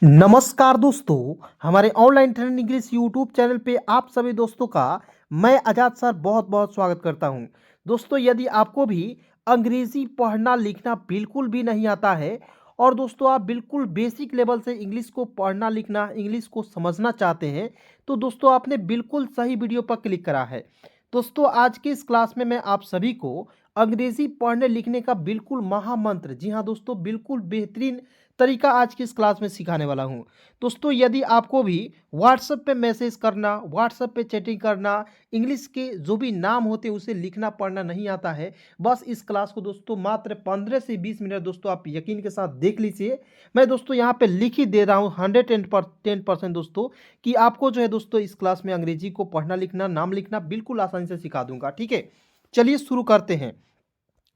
नमस्कार दोस्तों, हमारे online training English YouTube channel पे आप सभी दोस्तों का मैं आजाद सर बहुत बहुत स्वागत करता हूं। दोस्तों, यदि आपको भी अंग्रेजी पढ़ना लिखना बिल्कुल भी नहीं आता है और दोस्तों आप बिल्कुल बेसिक लेवल से इंग्लिश को पढ़ना लिखना इंग्लिश को समझना चाहते हैं, तो दोस्तों आपने बिल्कुल सही वीडियो पर क्लिक करा है। दोस्तों, आज की इस क्लास में मैं आप सभी को अंग्रेजी पढ़ने लिखने का बिल्कुल महामंत्र, जी हाँ दोस्तों, बिल्कुल बेहतरीन तरीका आज की इस क्लास में सिखाने वाला हूं। दोस्तों, यदि आपको भी व्हाट्सएप पे मैसेज करना, व्हाट्सएप पे चैटिंग करना, इंग्लिश के जो भी नाम होते हैं उसे लिखना पढ़ना नहीं आता है, बस इस क्लास को दोस्तों मात्र 15 से 20 मिनट दोस्तों आप यकीन के साथ देख लीजिए। मैं दोस्तों यहाँ पे लिख ही दे रहा हूँ 110% दोस्तों कि आपको जो है दोस्तों इस क्लास में अंग्रेजी को पढ़ना लिखना नाम लिखना बिल्कुल आसानी से सिखा दूंगा। ठीक है, चलिए शुरू करते हैं।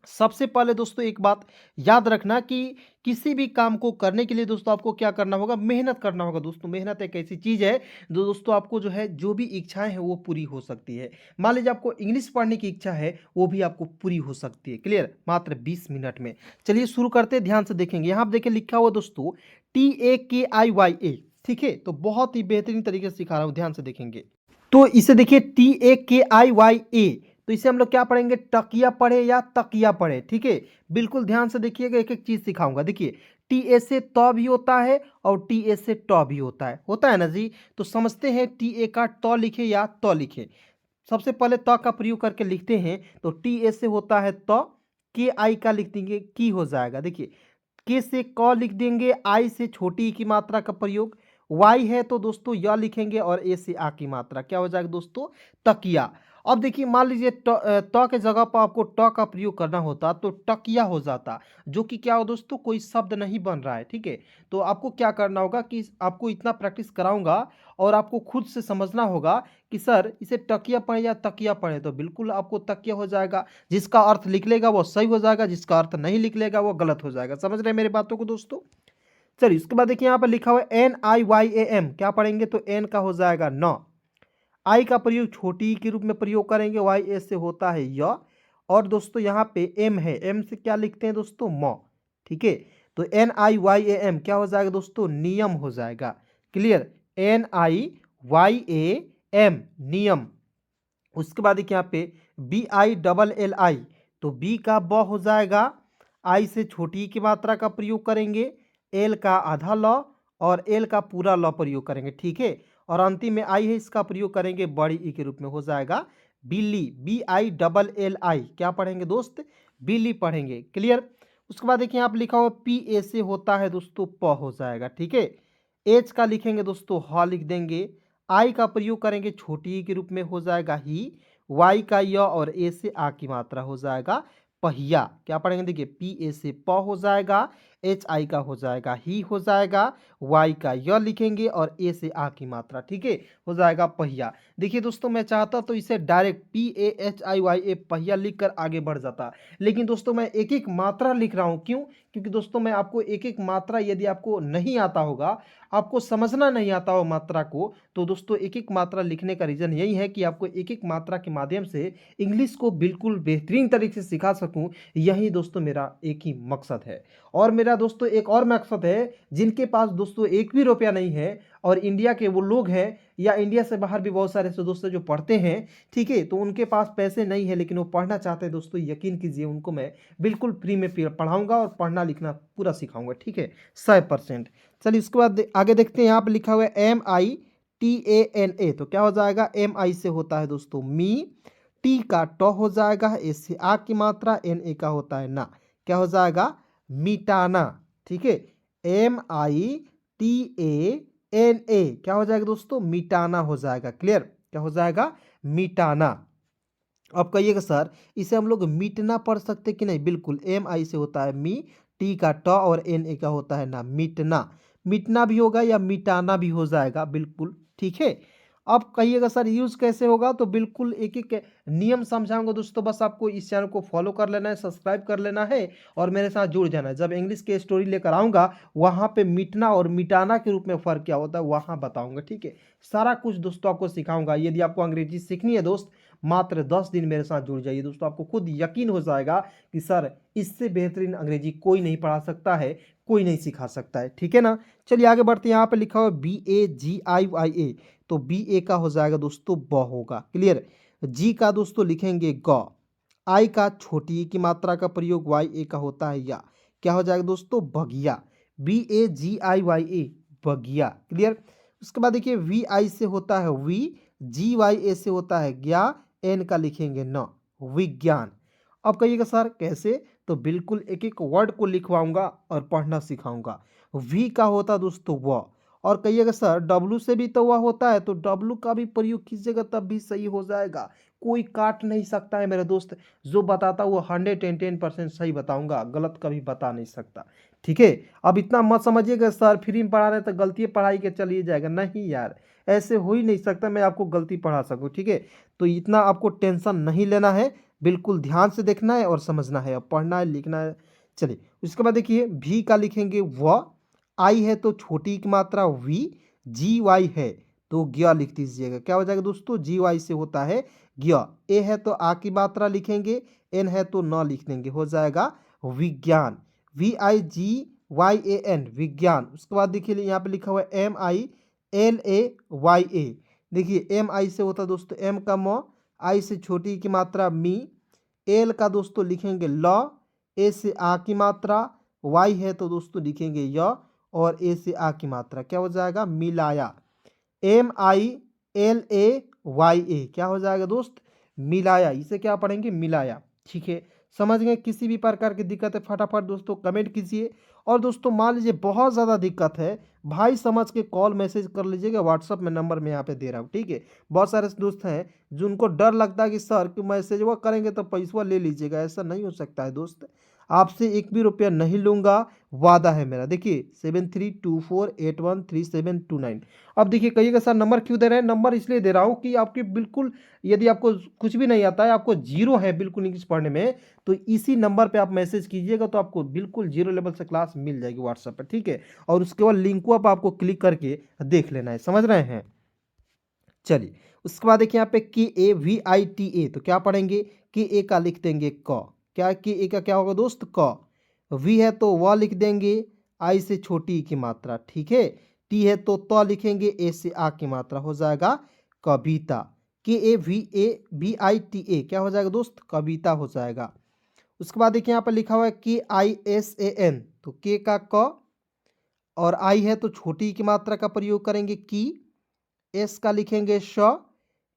सबसे पहले दोस्तों एक बात याद रखना कि किसी भी काम को करने के लिए दोस्तों आपको क्या करना होगा, मेहनत करना होगा। दोस्तों, मेहनत एक ऐसी चीज़ है जो दोस्तों आपको जो है जो भी इच्छाएं हैं वो पूरी हो सकती है। मान लीजिए आपको इंग्लिश पढ़ने की इच्छा है, वो भी आपको पूरी हो सकती है। क्लियर, मात्र 20 मिनट में। चलिए शुरू करते हैं, ध्यान से देखेंगे। यहाँ आप देखें लिखा हुआ दोस्तों TAKIYA। ठीक है, तो बहुत ही बेहतरीन तरीके से सिखा रहा हूँ, ध्यान से देखेंगे। तो इसे देखिए TAKIYA, तो इसे हम लोग क्या पढ़ेंगे, टकिया पढ़े या तकिया पढ़े। ठीक है, बिल्कुल ध्यान से देखिएगा, एक एक चीज सिखाऊंगा। देखिए, TA से त भी होता है और TA से ट भी होता है ना जी। तो समझते हैं TA का ट लिखे या त लिखे। सबसे पहले त का प्रयोग करके लिखते हैं, तो TA से होता है त, KI का लिख देंगे की हो जाएगा। देखिए, के से क लिख देंगे, आई से छोटी ई की मात्रा का प्रयोग, वाई है तो दोस्तों य लिखेंगे और ए से आ की मात्रा क्या हो जाएगा दोस्तों, तकिया। अब देखिए, मान लीजिए त के जगह पर आपको ट का प्रयोग करना होता तो टकिया हो जाता, जो कि क्या हो दोस्तों, कोई शब्द नहीं बन रहा है। ठीक है, तो आपको क्या करना होगा कि आपको इतना प्रैक्टिस कराऊंगा और आपको खुद से समझना होगा कि सर इसे टकिया पढ़े या तकिया पढ़े, तो बिल्कुल आपको तकिया हो जाएगा। जिसका अर्थ लिख लेगा वो सही हो जाएगा, जिसका अर्थ नहीं लिख लेगा वो गलत हो जाएगा। समझ रहे हैं मेरी बातों को दोस्तों। चलिए, इसके बाद देखिए यहाँ पर लिखा हुआ है NIYAM, क्या पढ़ेंगे, तो एन का हो जाएगा न, आई का प्रयोग छोटी के रूप में प्रयोग करेंगे, वाई एस से होता है य, और दोस्तों यहाँ पे एम है, एम से क्या लिखते हैं दोस्तों, म। ठीक है, तो NIYAM क्या हो जाएगा दोस्तों, नियम हो जाएगा। क्लियर, NIYAM नियम। उसके बाद देखिए यहाँ पे BILLI, तो बी का ब हो जाएगा, आई से छोटी की मात्रा का प्रयोग करेंगे, एल का आधा ल और एल का पूरा ल प्रयोग करेंगे। ठीक है, और अंतिम में आई है, इसका प्रयोग करेंगे बड़ी ई के रूप में, हो जाएगा बिल्ली, BILLI। क्या पढ़ेंगे दोस्त, बिल्ली पढ़ेंगे। क्लियर। उसके बाद देखिए यहाँ पे लिखा हुआ PA से होता है दोस्तों प हो जाएगा। ठीक है, एच का लिखेंगे दोस्तों ह लिख देंगे, आई का प्रयोग करेंगे छोटी ई के रूप में, हो जाएगा ही, वाई का य और ए से आ की मात्रा हो जाएगा पहिया। क्या पढ़ेंगे, देखिए PA से प हो जाएगा, HI का हो जाएगा ही हो जाएगा, वाई का य लिखेंगे और ए से आ की मात्रा। ठीक है, हो जाएगा पहिया। देखिए दोस्तों, मैं चाहता तो इसे डायरेक्ट PAHIYA पहिया लिखकर आगे बढ़ जाता, लेकिन दोस्तों मैं एक एक मात्रा लिख रहा हूँ। क्यों? क्योंकि दोस्तों मैं आपको एक एक मात्रा, यदि आपको नहीं आता होगा, आपको समझना नहीं आता हो मात्रा को, तो दोस्तों एक एक मात्रा लिखने का रीज़न यही है कि आपको एक एक मात्रा के माध्यम से इंग्लिश को बिल्कुल बेहतरीन तरीके से सिखा सकूं। यही दोस्तों मेरा एक ही मकसद है। और मेरा दोस्तों एक और मकसद है, जिनके पास दोस्तों एक भी रुपया नहीं है और इंडिया के वो लोग हैं या इंडिया से बाहर भी बहुत सारे दोस्तों जो पढ़ते हैं, ठीक है, तो उनके पास पैसे नहीं है लेकिन वो पढ़ना चाहते हैं दोस्तों, यकीन कीजिए उनको मैं बिल्कुल फ्री में पढ़ाऊंगा और पढ़ना लिखना पूरा सिखाऊंगा। ठीक है, 100%। चलिए उसके बाद आगे देखते हैं, यहाँ पे लिखा हुआ है MITANA, तो क्या हो जाएगा, MI से होता है दोस्तों मी, टी का ट हो जाएगा, ए से आ की मात्रा, NA का होता है ना, क्या हो जाएगा, मिटाना। ठीक है, MITANA क्या हो जाएगा दोस्तों, मिटाना हो जाएगा। क्लियर, क्या हो जाएगा, मिटाना। अब कहिएगा सर इसे हम लोग मिटना पढ़ सकते कि नहीं, बिल्कुल, MI से होता है मी, टी का ट और NA का होता है ना, मिटना। मिटना भी होगा या मिटाना भी हो जाएगा, बिल्कुल ठीक है। अब कहिएगा सर यूज़ कैसे होगा, तो बिल्कुल एक एक नियम समझाऊंगा दोस्तों, बस आपको इस चैनल को फॉलो कर लेना है, सब्सक्राइब कर लेना है और मेरे साथ जुड़ जाना है। जब इंग्लिश के स्टोरी लेकर आऊँगा वहाँ पे मिटना और मिटाना के रूप में फ़र्क क्या होता है वहाँ बताऊँगा। ठीक है, सारा कुछ दोस्तों आपको सिखाऊंगा। यदि आपको अंग्रेजी सीखनी है दोस्त, मात्र 10 दिन मेरे साथ जुड़ जाइए दोस्तों, आपको खुद यकीन हो जाएगा कि सर इससे बेहतरीन अंग्रेजी कोई नहीं पढ़ा सकता है, कोई नहीं सिखा सकता है। ठीक है ना, चलिए आगे बढ़ते हैं। यहाँ पे लिखा हुआ BAGIYA, तो BA का हो जाएगा दोस्तों ब होगा। क्लियर। जी का दोस्तों लिखेंगे ग, आई का छोटी की मात्रा का प्रयोग YA का होता है या, क्या हो जाएगा दोस्तों बगिया। BAGIYA बगिया। क्लियर। उसके बाद देखिए VI से होता है वी, GYA से होता है ज्ञा, एन का लिखेंगे न, विज्ञान। अब कहिएगा सर कैसे, तो बिल्कुल एक एक वर्ड को लिखवाऊंगा और पढ़ना सिखाऊंगा। वी का होता दोस्तों व, और कहिएगा सर W से भी तो वह होता है, तो W का भी प्रयोग कीजिएगा तब भी सही हो जाएगा। कोई काट नहीं सकता है मेरे दोस्त, जो बताता वो 110% सही बताऊंगा, गलत कभी बता नहीं सकता। ठीक है, अब इतना मत समझिएगा सर फ्री में पढ़ा रहे तो गलती पढ़ाई के चलिए जाएगा, नहीं यार, ऐसे हो ही नहीं सकता मैं आपको गलती पढ़ा सकूं। ठीक है, तो इतना आपको टेंशन नहीं लेना है, बिल्कुल ध्यान से देखना है और समझना है, अब पढ़ना है लिखना है। चलिए उसके बाद देखिए भी का लिखेंगे व, आई है तो छोटी की मात्रा वी, GY है तो ज्ञ लिख दीजिएगा। क्या हो जाएगा दोस्तों, GY से होता है ज्ञ। ए है तो आ की मात्रा लिखेंगे, एन है तो न लिख देंगे, हो जाएगा विज्ञान। VIGYAN विज्ञान। उसके बाद देखिए यहाँ पे लिखा हुआ है MILAYA। देखिए MI से होता है दोस्तों M का म, आई से छोटी की मात्रा मी, एल का दोस्तों लिखेंगे ल, ए से आ की मात्रा, वाई है तो दोस्तों लिखेंगे य, और ए से आ की मात्रा, क्या हो जाएगा मिलाया। MILAYA क्या हो जाएगा दोस्त, मिलाया। इसे क्या पढ़ेंगे, मिलाया। ठीक है, समझ गए। किसी भी प्रकार की दिक्कत है फटाफट दोस्तों कमेंट कीजिए। और दोस्तों मान लीजिए बहुत ज़्यादा दिक्कत है, भाई समझ के कॉल मैसेज कर लीजिएगा, व्हाट्सअप में नंबर मैं यहाँ पे दे रहा हूँ। ठीक है, बहुत सारे दोस्त हैं जिनको डर लगता है कि सर कि मैसेज वो करेंगे तो पैसा ले लीजिएगा, ऐसा नहीं हो सकता है दोस्त, आपसे एक भी रुपया नहीं लूँगा, वादा है मेरा। देखिए 7324813729। अब देखिए कहिएगा सर नंबर क्यों दे रहे हैं, नंबर इसलिए दे रहा हूँ कि आपके बिल्कुल यदि आपको कुछ भी नहीं आता है, आपको जीरो है बिल्कुल इंग्लिश पढ़ने में, तो इसी नंबर पे आप मैसेज कीजिएगा तो आपको बिल्कुल जीरो लेवल से क्लास मिल जाएगी व्हाट्सएप पर। ठीक है, और उसके बाद लिंक को आपको क्लिक करके देख लेना है, समझ रहे हैं। चलिए उसके बाद देखिए यहाँ पे KAVITA, तो क्या पढ़ेंगे, KA का लिख देंगे क, क्या KA का क्या होगा दोस्त क, वी है तो व लिख देंगे, आई से छोटी की मात्रा। ठीक है, टी है तो त लिखेंगे, ए से आ की मात्रा, हो जाएगा कविता। KAVABITA क्या हो जाएगा दोस्त, कविता हो जाएगा। उसके बाद देखिए यहाँ पर लिखा हुआ है KISAN, तो के का क, और आई है तो छोटी की मात्रा का प्रयोग करेंगे की, एस का लिखेंगे श,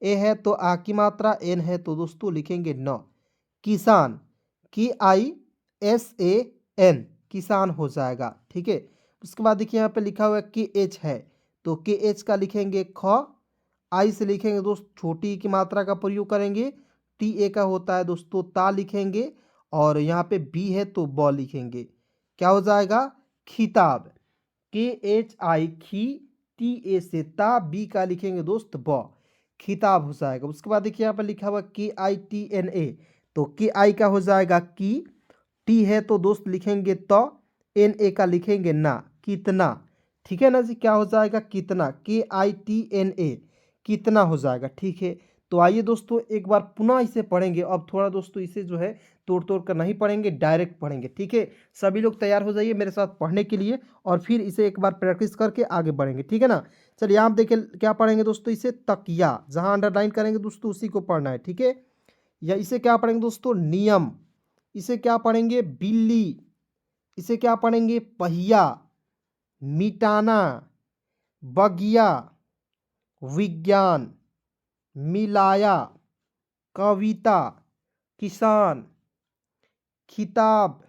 ए है तो आ की मात्रा, एन है तो दोस्तों लिखेंगे न, किसान। KISAN किसान हो जाएगा। ठीक है, उसके बाद देखिए यहाँ पे लिखा हुआ है KH है, तो KH का लिखेंगे ख, आई से लिखेंगे दोस्त छोटी की मात्रा का प्रयोग करेंगे, TA का होता है दोस्तों ता लिखेंगे, और यहाँ पे बी है तो ब लिखेंगे, क्या हो जाएगा खिताब। KHI खी, TA से ता, बी का लिखेंगे दोस्त ब, खिताब हो जाएगा। उसके बाद देखिए यहाँ पर लिखा हुआ KITNA, तो KI का हो जाएगा की, टी है तो दोस्त लिखेंगे तो, NA का लिखेंगे ना, कितना। ठीक है ना जी, क्या हो जाएगा कितना, KITNA कितना हो जाएगा। ठीक है, तो आइए दोस्तों एक बार पुनः इसे पढ़ेंगे। अब थोड़ा दोस्तों इसे जो है तोड़ तोड़ कर नहीं पढ़ेंगे, डायरेक्ट पढ़ेंगे। ठीक है, सभी लोग तैयार हो जाइए मेरे साथ पढ़ने के लिए, और फिर इसे एक बार प्रैक्टिस करके आगे बढ़ेंगे। ठीक है ना, चलिए आप देखिए क्या पढ़ेंगे दोस्तों, इसे तकिया, जहाँ अंडरलाइन करेंगे दोस्तों उसी को पढ़ना है। ठीक है, या इसे क्या पढ़ेंगे दोस्तों नियम, इसे क्या पढ़ेंगे बिल्ली, इसे क्या पढ़ेंगे पहिया, मिटाना, बगिया, विज्ञान, मिलाया, कविता, किसान, खिताब,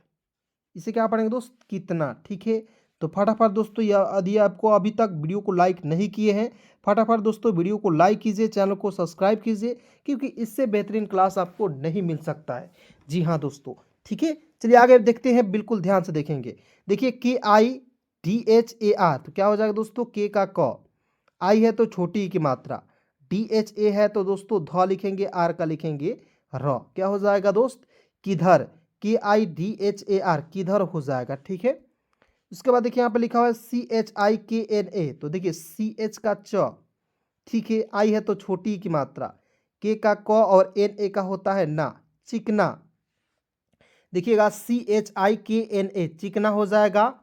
इसे क्या पढ़ेंगे दोस्त कितना। ठीक है, तो फटाफट दोस्तों यदि आपको अभी तक वीडियो को लाइक नहीं किए हैं, फटाफट दोस्तों वीडियो को लाइक कीजिए, चैनल को सब्सक्राइब कीजिए, क्योंकि इससे बेहतरीन क्लास आपको नहीं मिल सकता है। जी हाँ दोस्तों, ठीक है, चलिए आगे देखते हैं, बिल्कुल ध्यान से देखेंगे। देखिए KIDHAR, तो क्या हो जाएगा दोस्तों के का क, आई है तो छोटी की मात्रा, DHA है तो दोस्तों ध लिखेंगे, आर का लिखेंगे र, क्या हो जाएगा दोस्त किधर, KIDHAR किधर हो जाएगा। ठीक है, उसके बाद देखिए यहाँ पे लिखा हुआ है CHIKNA, तो देखिए CH का च, ठीक है, आई है तो छोटी की मात्रा, के का क और एन ए का होता है ना, चिकना। देखिएगा CHIKNA, चिकना हो जाएगा।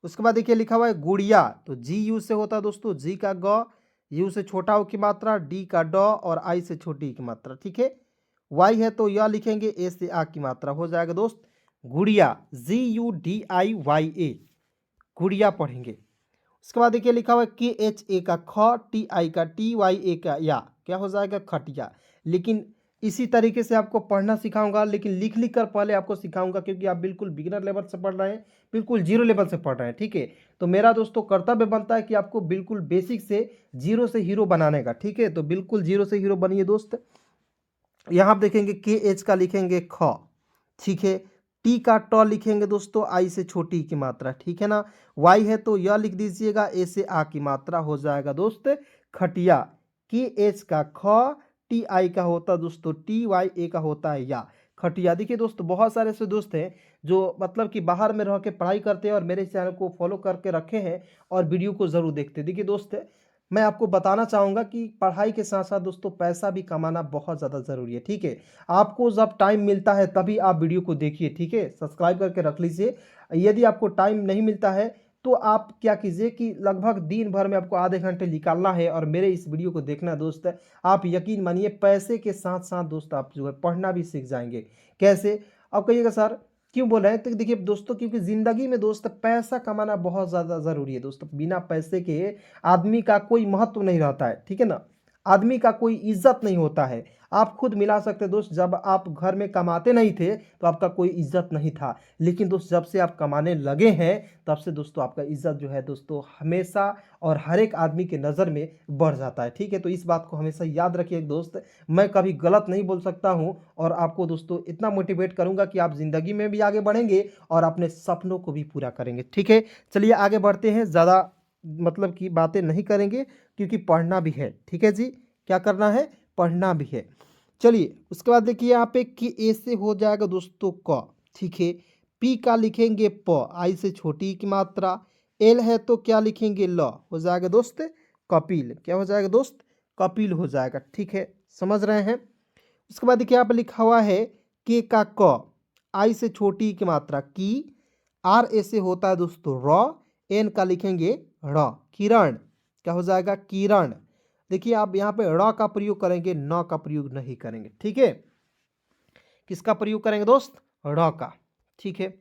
उसके बाद देखिए लिखा हुआ है गुड़िया, तो GU से होता है दोस्तों, जी का ग, यू से छोटा हो की मात्रा, डी का ड और आई से छोटी की मात्रा, ठीक है। वाई है तो यह लिखेंगे, ए से आ की मात्रा हो जाएगा दोस्त, गुड़िया, GUDIYA, गुड़िया पढ़ेंगे। उसके बाद देखिए लिखा हुआ है KHA का ख, TI का TYA का या, क्या हो जाएगा, खटिया। लेकिन इसी तरीके से आपको पढ़ना सिखाऊंगा, लेकिन लिख लिख कर पहले आपको सिखाऊंगा, क्योंकि आप बिल्कुल बिगिनर लेवल से पढ़ रहे हैं, बिल्कुल जीरो लेवल से पढ़ रहे हैं, ठीक है। तो मेरा दोस्तों कर्तव्य बनता है कि आपको बिल्कुल बेसिक से जीरो से हीरो बनाने का, ठीक है। तो बिल्कुल जीरो से हीरो बनिए दोस्त। यहाँ आप देखेंगे KH का लिखेंगे ख, ठीक है। टी का ट लिखेंगे दोस्तों, आई से छोटी की मात्रा, ठीक है ना। वाई है तो यह लिख दीजिएगा, ए से आ की मात्रा हो जाएगा दोस्त, खटिया। KH का ख, TI का होता है दोस्तों TYA का होता है या, खटिया। देखिए दोस्तों, बहुत सारे ऐसे दोस्त हैं जो मतलब कि बाहर में रह के पढ़ाई करते हैं और मेरे चैनल को फॉलो करके रखे हैं और वीडियो को ज़रूर देखते हैं। देखिए दोस्त, मैं आपको बताना चाहूँगा कि पढ़ाई के साथ साथ दोस्तों पैसा भी कमाना बहुत ज़्यादा ज़रूरी है, ठीक है। आपको जब टाइम मिलता है तभी आप वीडियो को देखिए, ठीक है। सब्सक्राइब करके रख लीजिए। यदि आपको टाइम नहीं मिलता है तो आप क्या कीजिए कि लगभग दिन भर में आपको आधे घंटे निकालना है और मेरे इस वीडियो को देखना है दोस्त। आप यकीन मानिए पैसे के साथ साथ दोस्त आप जो है पढ़ना भी सीख जाएंगे। कैसे? आप कहिएगा सर क्यों बोल रहे हैं, तो देखिए दोस्तों, क्योंकि ज़िंदगी में दोस्त पैसा कमाना बहुत ज़्यादा ज़रूरी है दोस्तों। बिना पैसे के आदमी का कोई महत्व नहीं रहता है, ठीक है ना। आदमी का कोई इज्जत नहीं होता है। आप खुद मिला सकते हैं दोस्त, जब आप घर में कमाते नहीं थे तो आपका कोई इज्जत नहीं था, लेकिन दोस्त जब से आप कमाने लगे हैं तब से दोस्तों आपका इज्जत जो है दोस्तों हमेशा और हर एक आदमी के नज़र में बढ़ जाता है, ठीक है। तो इस बात को हमेशा याद रखिए दोस्त। मैं कभी गलत नहीं बोल सकता हूँ और आपको दोस्तों इतना मोटिवेट करूँगा कि आप ज़िंदगी में भी आगे बढ़ेंगे और अपने सपनों को भी पूरा करेंगे, ठीक है। चलिए आगे बढ़ते हैं, ज़्यादा मतलब कि बातें नहीं करेंगे क्योंकि पढ़ना भी है, ठीक है जी। क्या करना है? पढ़ना भी है। चलिए उसके बाद देखिए यहाँ पे कि ए से हो जाएगा दोस्तों क, ठीक है। पी का लिखेंगे प, आई से छोटी की मात्रा। एल है तो क्या लिखेंगे, ल, हो जाएगा दोस्त कपिल। क्या हो जाएगा दोस्त? कपिल हो जाएगा, ठीक है। समझ रहे हैं? उसके बाद देखिए यहाँ पे लिखा हुआ है के का क, आई से छोटी की मात्रा की। आर ए से होता है दोस्तों र, एन का लिखेंगे ड़, किरण। क्या हो जाएगा? किरण। देखिए आप यहाँ पे ड़ का प्रयोग करेंगे, न का प्रयोग नहीं करेंगे, ठीक है। किसका प्रयोग करेंगे दोस्त? ड़ का, ठीक है।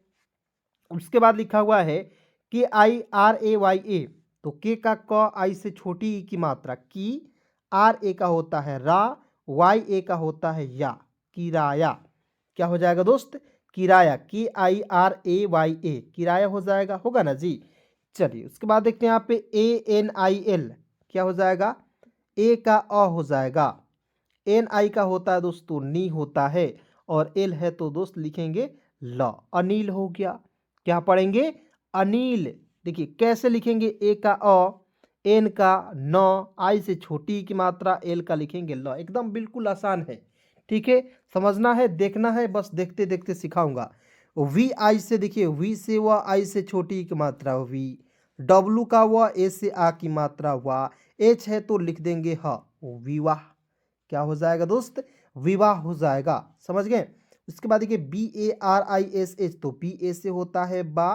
उसके बाद लिखा हुआ है KIRAYA, तो के का क, आई से छोटी ई की मात्रा की। आर ए का होता है रा, वाई ए का होता है या, किराया। क्या हो जाएगा दोस्त? किराया, KIRAYA, किराया हो जाएगा, होगा ना जी। चलिए उसके बाद देखते हैं यहाँ पे ANIL, क्या हो जाएगा? ए का अ हो जाएगा। NI का होता है दोस्तों नी होता है और एल है तो दोस्त लिखेंगे ल, अनिल हो गया। क्या पढ़ेंगे? अनिल। देखिए कैसे लिखेंगे, ए का अ, एन का न, आई से छोटी की मात्रा, एल का लिखेंगे ल। एकदम बिल्कुल आसान है, ठीक है। समझना है, देखना है, बस देखते देखते सिखाऊंगा। वी आई से देखिए, वी से व, आई से छोटी की मात्रा वी। डब्लू का व, ए से आ की मात्रा वा। एच है तो लिख देंगे ह, विवाह। क्या हो जाएगा दोस्त? विवाह हो जाएगा। समझ गए? उसके बाद देखिए BARISH, तो बी ए से होता है बा,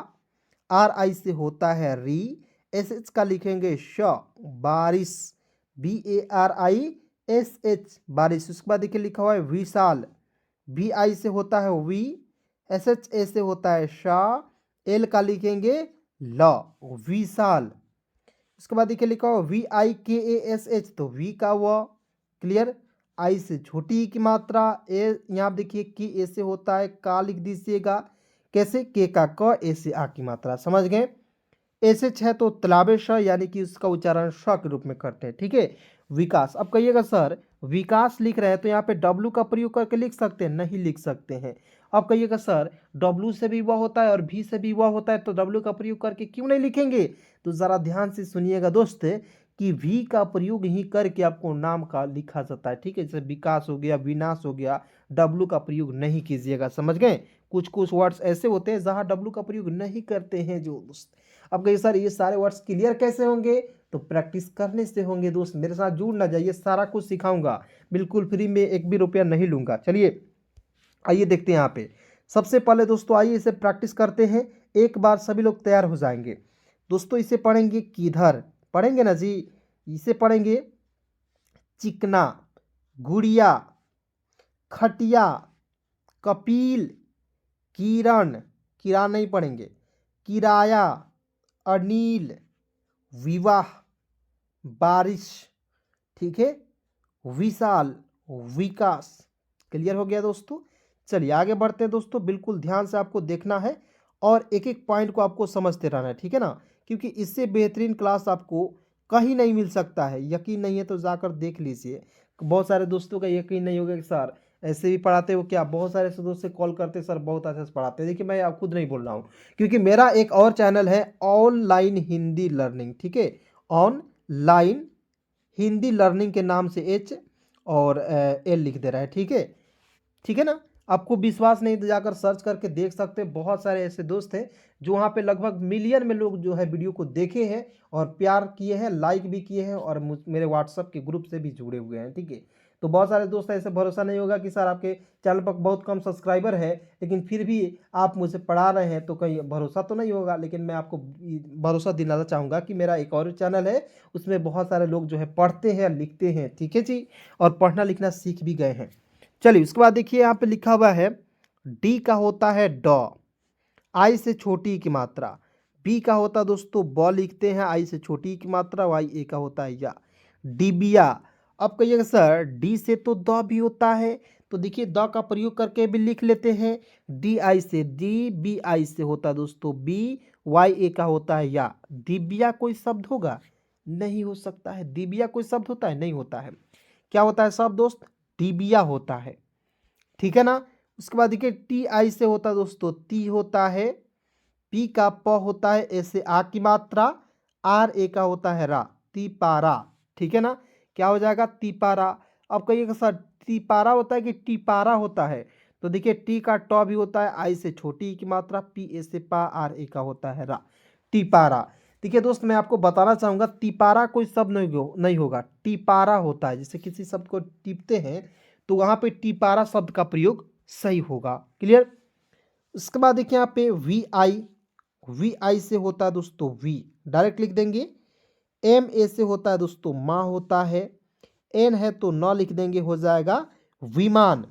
आर आई से होता है री, एस एच का लिखेंगे श, बारिश। BARISH, बारिश। उसके बाद देखिए लिखा हुआ है विशाल, बी आई से होता है वी, SHA से होता है शाह, एल का लिखेंगे ल, विशाल। उसके बाद देखिए लिखा हुआ VIKASH, तो वी का व, क्लियर। आई से छोटी की मात्रा, ए यहाँ आप देखिए कि ए से होता है का, लिख दीजिएगा। कैसे? के का क, ए से आ की मात्रा। समझ गए? ऐसे है तो तलाबे श, यानी कि उसका उच्चारण श के रूप में करते हैं, ठीक है। विकास। अब कहिएगा सर विकास लिख रहे हैं तो यहाँ पे डब्लू का प्रयोग करके लिख सकते हैं? नहीं लिख सकते हैं। अब कहिएगा सर डब्लू से भी वह होता है और भी से भी वह होता है, तो डब्लू का प्रयोग करके क्यों नहीं लिखेंगे? तो ज़रा ध्यान से सुनिएगा दोस्त कि वी का प्रयोग ही करके आपको नाम का लिखा जाता है, ठीक है। जैसे विकास हो गया, विनाश हो गया, डब्लू का प्रयोग नहीं कीजिएगा। समझ गए? कुछ कुछ वर्ड्स ऐसे होते हैं जहाँ डब्लू का प्रयोग नहीं करते हैं जो दोस्त। अब कहिए सर ये सारे वर्ड्स क्लियर कैसे होंगे? तो प्रैक्टिस करने से होंगे दोस्त। मेरे साथ जुड़ ना जाइए, सारा कुछ सिखाऊंगा बिल्कुल फ्री में, एक भी रुपया नहीं लूँगा। चलिए आइए देखते हैं यहाँ पे। सबसे पहले दोस्तों आइए इसे प्रैक्टिस करते हैं, एक बार सभी लोग तैयार हो जाएंगे। दोस्तों इसे पढ़ेंगे किधर, पढ़ेंगे ना जी, इसे पढ़ेंगे चिकना, गुड़िया, खटिया, कपिल, किरण, किरान नहीं पढ़ेंगे, किराया, अनिल, विवाह, बारिश, ठीक है, विशाल, विकास। क्लियर हो गया दोस्तों। चलिए आगे बढ़ते हैं दोस्तों, बिल्कुल ध्यान से आपको देखना है और एक एक पॉइंट को आपको समझते रहना है, ठीक है ना, क्योंकि इससे बेहतरीन क्लास आपको कहीं नहीं मिल सकता है। यकीन नहीं है तो जाकर देख लीजिए। बहुत सारे दोस्तों का यकीन नहीं होगा कि सर ऐसे भी पढ़ाते हो क्या, बहुत सारे दोस्त से कॉल करते सर बहुत अच्छे से पढ़ाते हैं। देखिए मैं आप खुद नहीं बोल रहा हूँ, क्योंकि मेरा एक और चैनल है ऑनलाइन हिंदी लर्निंग, ठीक है, ऑनलाइन हिंदी लर्निंग के नाम से एच और एल लिख दे रहा है, ठीक है ना। आपको विश्वास नहीं तो जाकर सर्च करके देख सकते हैं। बहुत सारे ऐसे दोस्त हैं जो वहाँ पे लगभग मिलियन में लोग जो है वीडियो को देखे हैं और प्यार किए हैं, लाइक भी किए हैं और मेरे व्हाट्सअप के ग्रुप से भी जुड़े हुए हैं, ठीक है। तो बहुत सारे दोस्त ऐसे भरोसा नहीं होगा कि सर आपके चैनल पर बहुत कम सब्सक्राइबर है लेकिन फिर भी आप मुझे पढ़ा रहे हैं, तो कहीं भरोसा तो नहीं होगा। लेकिन मैं आपको भरोसा दिलाना चाहूँगा कि मेरा एक और चैनल है, उसमें बहुत सारे लोग जो है पढ़ते हैं, लिखते हैं, ठीक है जी, और पढ़ना लिखना सीख भी गए हैं। चलिए उसके बाद देखिए यहाँ पे लिखा हुआ है डी का होता है डॉ, आई से छोटी की मात्रा। बी का होता है दोस्तों ब लिखते हैं, आई से छोटी की मात्रा, वाई ए का होता है या। डिबिया, अब कहिएगा सर डी से तो द भी होता है, तो देखिए द का प्रयोग करके भी लिख लेते हैं। डी आई से डी, बी आई से होता है दोस्तों बी, वाई ए का होता है या। दिबिया कोई शब्द होगा, नहीं हो सकता है। दिबिया कोई शब्द होता है, नहीं होता है। क्या होता है शब्द दोस्त, डिबिया होता है, ठीक है ना। उसके बाद देखिए टी आई से होता है दोस्तों ती होता है, पी का प होता है, ए से आ की मात्रा, आर ए का होता है रा, तीपारा, ठीक है ना। क्या हो जाएगा तीपारा। अब कहिएगा सर तीपारा होता है कि टीपारा होता है, तो देखिए टी का ट भी होता है, आई से छोटी की मात्रा, पी ए से पा, आर ए का होता है रा, टीपारा। देखिए दोस्त मैं आपको बताना चाहूँगा तीपारा कोई शब्द नहीं होगा, टीपारा होता है। जैसे किसी शब्द को टीपते हैं तो वहाँ पे टीपारा शब्द का प्रयोग सही होगा। क्लियर। उसके बाद देखिए यहाँ पे वी आई से होता है दोस्तों वी, डायरेक्ट लिख देंगे। एम ए से होता है दोस्तों माँ होता है, एन है तो न लिख देंगे, हो जाएगा विमान।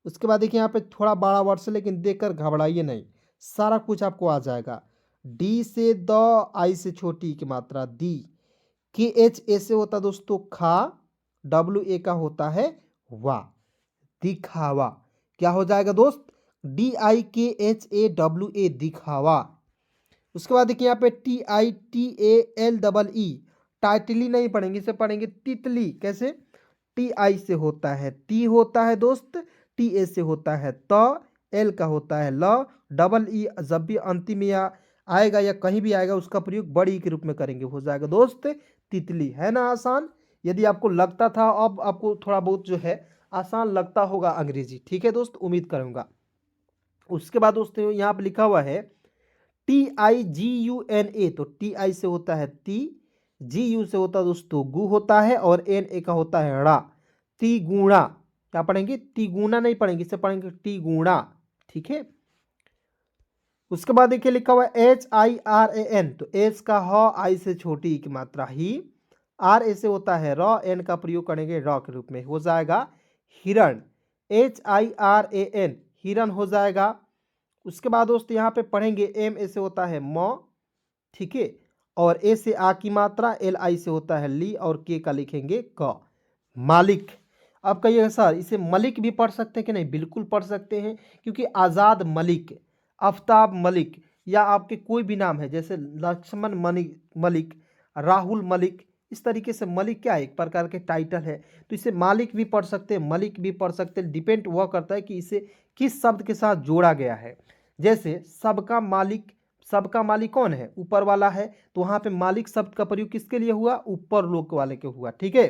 उसके बाद देखिए यहाँ पे थोड़ा बड़ा वर्ड से, लेकिन देखकर घबराइए नहीं, सारा कुछ आपको आ जाएगा। डी से द, आई से छोटी की मात्रा दी। के एच ए से होता है दोस्तों खा, डब्ल्यू ए का होता है वाह, दिखावा। क्या हो जाएगा दोस्त, डी आई के एच ए डब्ल्यू ए, दिखावा। उसके बाद देखिए यहाँ पे T I T A L double E, tightly नहीं पढ़ेंगे, इसे पढ़ेंगे तितली। कैसे, टी आई से होता है ती होता है दोस्त, टी ए से होता है त, एल का होता है ल, डबल ई जब भी अंतिम या आएगा या कहीं भी आएगा उसका प्रयोग बड़ी के रूप में करेंगे, हो जाएगा दोस्त तितली। है ना आसान। यदि आपको लगता था अब आपको थोड़ा बहुत जो है आसान लगता होगा अंग्रेजी, ठीक है दोस्त, उम्मीद करूंगा। उसके बाद दोस्तों यहाँ पे लिखा हुआ है T I G U N A, तो टी आई से होता है ती, जी यू से होता है दोस्तों गु होता है, और एन ए का होता है ड़ा, तिगुणा। क्या पढ़ेंगे, तिगुणा नहीं पढ़ेंगे, इसे पढ़ेंगे तिगुणा, ठीक है। उसके बाद देखिए लिखा हुआ है H I R A N, तो एच का ह, आई से छोटी की मात्रा ही, आर ए से होता है र, एन का प्रयोग करेंगे र के रूप में, हो जाएगा हिरण। H I R A N, हिरण हो जाएगा। उसके बाद दोस्त यहाँ पे पढ़ेंगे एम ए से होता है म, ठीक है, और ए से आ की मात्रा, एल आई से होता है ली, और के का लिखेंगे क, मालिक। अब कहिएगा सर इसे मलिक भी पढ़ सकते हैं कि नहीं, बिल्कुल पढ़ सकते हैं, क्योंकि आज़ाद मलिक, आफ्ताब मलिक, या आपके कोई भी नाम है जैसे लक्ष्मण मलिक, राहुल मलिक, इस तरीके से मलिक क्या है, एक प्रकार के टाइटल है। तो इसे मालिक भी पढ़ सकते हैं, मलिक भी पढ़ सकते हैं, डिपेंड वह करता है कि इसे किस शब्द के साथ जोड़ा गया है। जैसे सबका मालिक कौन है, ऊपर वाला है, तो वहाँ पे मालिक शब्द का प्रयोग किसके लिए हुआ, ऊपर लोक वाले के हुआ, ठीक है।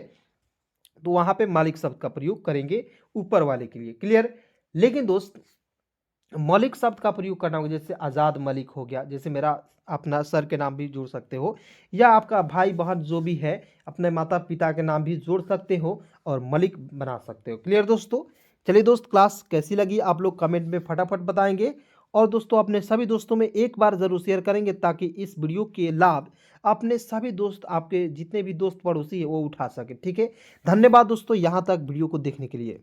तो वहाँ पे मालिक शब्द का प्रयोग करेंगे ऊपर वाले के लिए। क्लियर। लेकिन दोस्त मलिक शब्द का प्रयोग करना होगा, जैसे आज़ाद मलिक हो गया, जैसे मेरा अपना सर के नाम भी जोड़ सकते हो, या आपका भाई बहन जो भी है अपने माता पिता के नाम भी जोड़ सकते हो और मलिक बना सकते हो। क्लियर दोस्तों? चलिए दोस्त, क्लास कैसी लगी आप लोग कमेंट में फटाफट बताएंगे, और दोस्तों अपने सभी दोस्तों में एक बार ज़रूर शेयर करेंगे ताकि इस वीडियो के लाभ अपने सभी दोस्त, आपके जितने भी दोस्त पड़ोसी है वो उठा सके। ठीक है, धन्यवाद दोस्तों यहाँ तक वीडियो को देखने के लिए।